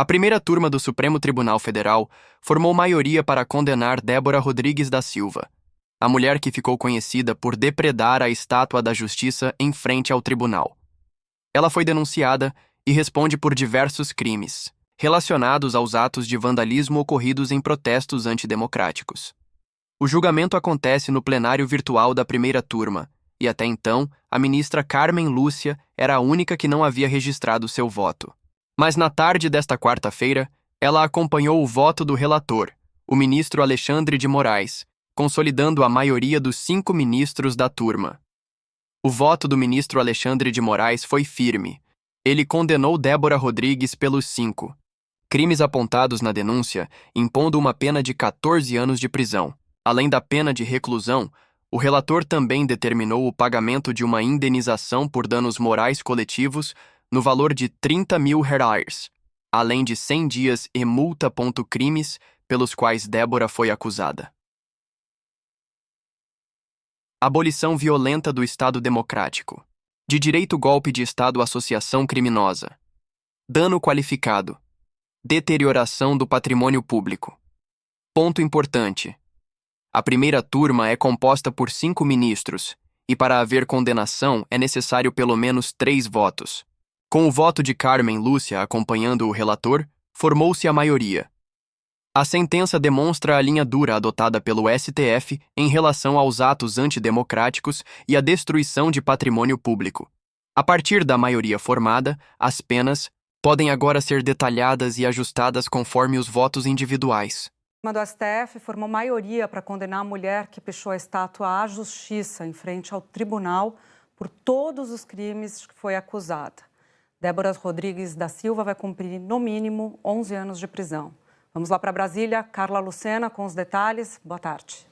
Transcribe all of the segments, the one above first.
A primeira turma do Supremo Tribunal Federal formou maioria para condenar Débora Rodrigues da Silva, a mulher que ficou conhecida por depredar a estátua da Justiça em frente ao tribunal. Ela foi denunciada e responde por diversos crimes, relacionados aos atos de vandalismo ocorridos em protestos antidemocráticos. O julgamento acontece no plenário virtual da primeira turma, e até então, a ministra Carmen Lúcia era a única que não havia registrado seu voto. Mas na tarde desta quarta-feira, ela acompanhou o voto do relator, o ministro Alexandre de Moraes, consolidando a maioria dos 5 ministros da turma. O voto do ministro Alexandre de Moraes foi firme. Ele condenou Débora Rodrigues pelos 5 crimes apontados na denúncia, impondo uma pena de 14 anos de prisão. Além da pena de reclusão, o relator também determinou o pagamento de uma indenização por danos morais coletivos no valor de R$30 mil, além de 100 dias e multa. Crimes pelos quais Débora foi acusada. Abolição violenta do Estado Democrático. De direito golpe de Estado associação criminosa. Dano qualificado. Deterioração do patrimônio público. Ponto importante. A primeira turma é composta por 5 ministros, e para haver condenação é necessário pelo menos 3 votos. Com o voto de Carmen Lúcia acompanhando o relator, formou-se a maioria. A sentença demonstra a linha dura adotada pelo STF em relação aos atos antidemocráticos e a destruição de patrimônio público. A partir da maioria formada, as penas podem agora ser detalhadas e ajustadas conforme os votos individuais. O STF formou maioria para condenar a mulher que pichou a estátua à Justiça em frente ao tribunal por todos os crimes que foi acusada. Débora Rodrigues da Silva vai cumprir, no mínimo, 11 anos de prisão. Vamos lá para Brasília. Carla Lucena com os detalhes. Boa tarde.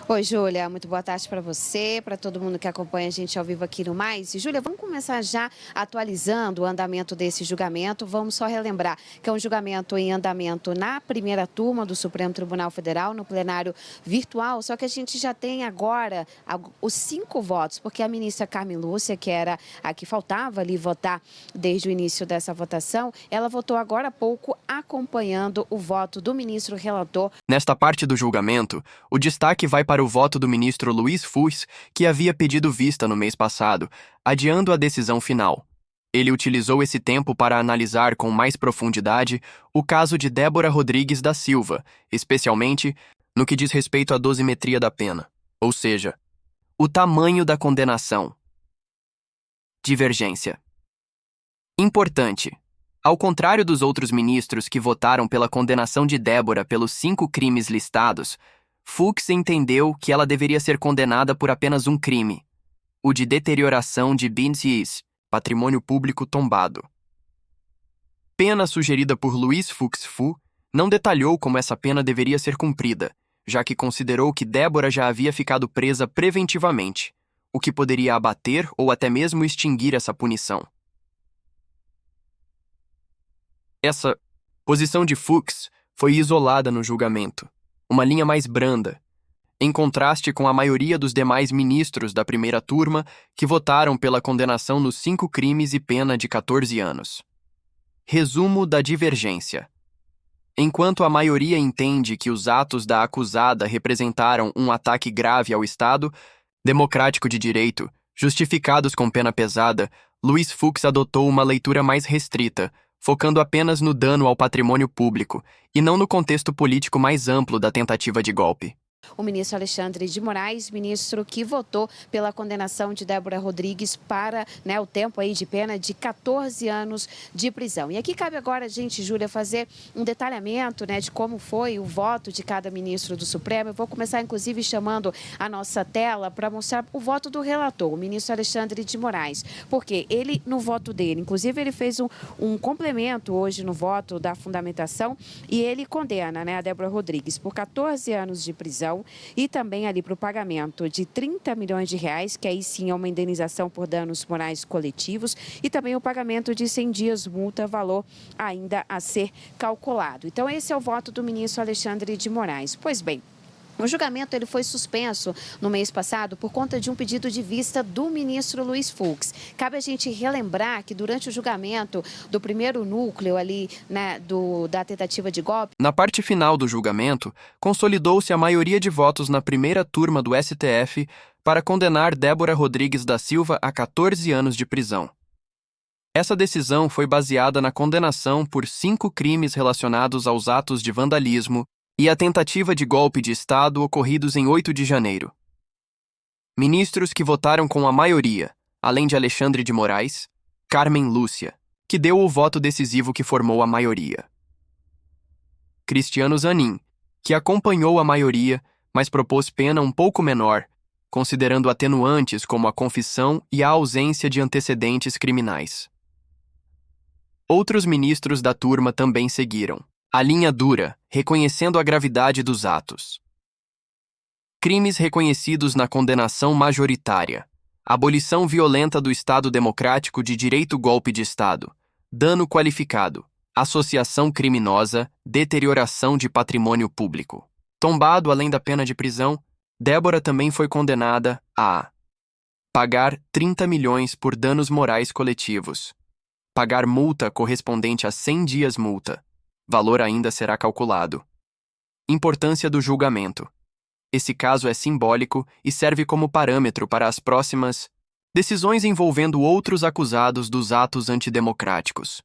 Oi, Júlia, muito boa tarde para você, para todo mundo que acompanha a gente ao vivo aqui no Mais. E, Júlia, vamos começar já atualizando o andamento desse julgamento. Vamos só relembrar que é um julgamento em andamento na primeira turma do Supremo Tribunal Federal, no plenário virtual, só que a gente já tem agora os 5 votos, porque a ministra Carmen Lúcia, que era a que faltava ali votar desde o início dessa votação, ela votou agora há pouco acompanhando o voto do ministro relator. Nesta parte do julgamento, o destaque vai para o voto do ministro Luiz Fux, que havia pedido vista no mês passado, adiando a decisão final. Ele utilizou esse tempo para analisar com mais profundidade o caso de Débora Rodrigues da Silva, especialmente no que diz respeito à dosimetria da pena, ou seja, o tamanho da condenação. Divergência. Importante. Ao contrário dos outros ministros que votaram pela condenação de Débora pelos 5 crimes listados, Fux entendeu que ela deveria ser condenada por apenas um crime, o de deterioração de bens, patrimônio público tombado. Pena sugerida por Luiz Fux não detalhou como essa pena deveria ser cumprida, já que considerou que Débora já havia ficado presa preventivamente, o que poderia abater ou até mesmo extinguir essa punição. Essa posição de Fux foi isolada no julgamento, uma linha mais branda, em contraste com a maioria dos demais ministros da primeira turma que votaram pela condenação nos 5 crimes e pena de 14 anos. Resumo da divergência. Enquanto a maioria entende que os atos da acusada representaram um ataque grave ao Estado democrático de direito, justificados com pena pesada, Luiz Fux adotou uma leitura mais restrita, focando apenas no dano ao patrimônio público e não no contexto político mais amplo da tentativa de golpe. O ministro Alexandre de Moraes, ministro que votou pela condenação de Débora Rodrigues para o tempo aí de pena de 14 anos de prisão. E aqui cabe agora a gente, Júlia, fazer um detalhamento de como foi o voto de cada ministro do Supremo. Eu vou começar, inclusive, chamando a nossa tela para mostrar o voto do relator, o ministro Alexandre de Moraes. Porque ele, no voto dele, inclusive, ele fez um complemento hoje no voto da fundamentação e ele condena a Débora Rodrigues por 14 anos de prisão e também ali para o pagamento de R$30 milhões, que aí sim é uma indenização por danos morais coletivos, e também o pagamento de 100 dias multa, valor ainda a ser calculado. Então esse é o voto do ministro Alexandre de Moraes. Pois bem, O julgamento ele foi suspenso no mês passado por conta de um pedido de vista do ministro Luiz Fux. Cabe a gente relembrar que durante o julgamento do primeiro núcleo ali, né, da tentativa de golpe... Na parte final do julgamento, consolidou-se a maioria de votos na primeira turma do STF para condenar Débora Rodrigues da Silva a 14 anos de prisão. Essa decisão foi baseada na condenação por 5 crimes relacionados aos atos de vandalismo e a tentativa de golpe de Estado ocorridos em 8 de janeiro. Ministros que votaram com a maioria, além de Alexandre de Moraes, Carmen Lúcia, que deu o voto decisivo que formou a maioria. Cristiano Zanin, que acompanhou a maioria, mas propôs pena um pouco menor, considerando atenuantes como a confissão e a ausência de antecedentes criminais. Outros ministros da turma também seguiram a linha dura, reconhecendo a gravidade dos atos. Crimes reconhecidos na condenação majoritária: abolição violenta do Estado Democrático de Direito, golpe de Estado, dano qualificado, associação criminosa, deterioração de patrimônio público. Tombado além da pena de prisão, Débora também foi condenada a pagar 30 milhões por danos morais coletivos, pagar multa correspondente a 100 dias multa. Valor ainda será calculado. Importância do julgamento. Esse caso é simbólico e serve como parâmetro para as próximas decisões envolvendo outros acusados dos atos antidemocráticos.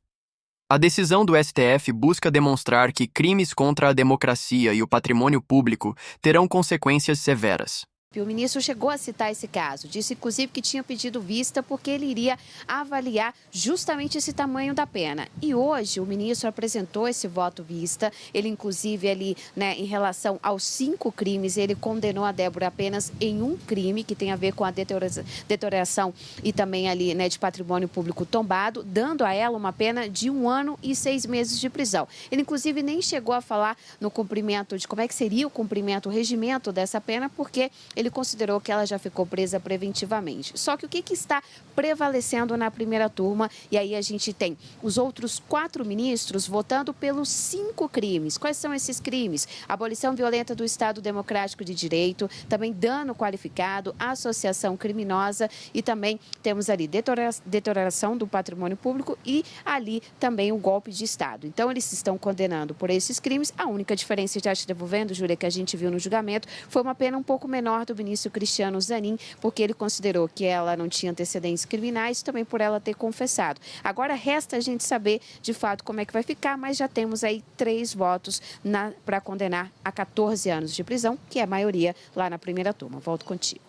A decisão do STF busca demonstrar que crimes contra a democracia e o patrimônio público terão consequências severas. O ministro chegou a citar esse caso, disse inclusive que tinha pedido vista porque ele iria avaliar justamente esse tamanho da pena. E hoje o ministro apresentou esse voto vista, ele inclusive ali, né, em relação aos 5 crimes, ele condenou a Débora apenas em um crime que tem a ver com a deterioração e também ali, né, de patrimônio público tombado, dando a ela uma pena de 1 ano e 6 meses de prisão. Ele inclusive nem chegou a falar no cumprimento de como é que seria o cumprimento, o regimento dessa pena, porque ele considerou que ela já ficou presa preventivamente. Só que o que está prevalecendo na primeira turma? E aí a gente tem os outros 4 ministros votando pelos 5 crimes. Quais são esses crimes? Abolição violenta do Estado Democrático de Direito, também dano qualificado, associação criminosa e também temos ali deterioração do patrimônio público e ali também o golpe de Estado. Então eles estão condenando por esses crimes. A única diferença, já te devolvendo, Júlia, que a gente viu no julgamento, foi uma pena um pouco menor do ministro Cristiano Zanin, porque ele considerou que ela não tinha antecedentes criminais, também por ela ter confessado. Agora resta a gente saber de fato como é que vai ficar, mas já temos aí 3 votos para condenar a 14 anos de prisão, que é a maioria lá na primeira turma. Volto contigo.